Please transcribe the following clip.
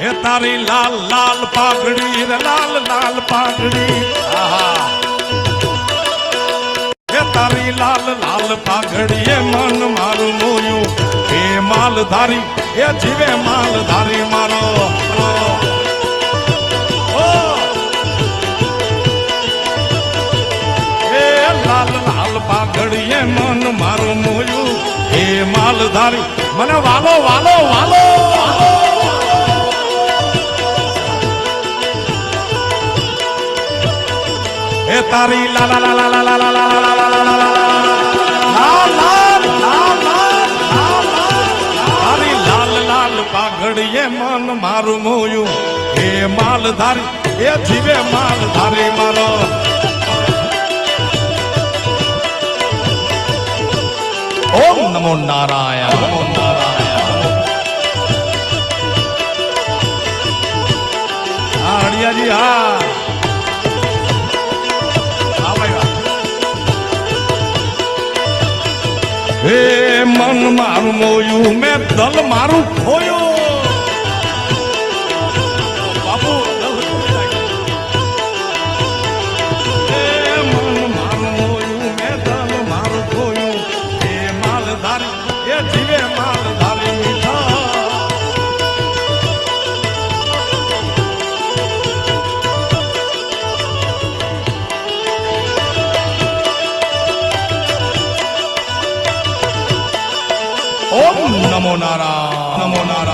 હે તારી લાલ લાલ પાઘડી રે લાલ લાલ પાઘડી હે તારી લાલ લાલ પાઘડી એ મન મારું મોયું હે માલધારી એ જીવે માલધારી મારો હે લાલ લાલ પાઘડી એ મન મારું મોયું હે માલધારી મને વાલો વાલો વાલો હે તારી લા લા લા લા લા લા લા તારી લાલ લાલ પાઘડીએ મન મારું મોયું હે માલધારી એ જીવે માલધારી મારો ઓમ નમો નારાયણ નમો નારાયણ હરિયાજી હા હે મન મારું મોયું મેં દલ મારું ખોયું બાપુ હે મન મારું મોયું મેં દલ મારું ખોયું હે માલધારી એ જીવે માલધારી મીઠા ઓમ નમો નારાયણ નમો નારાયણ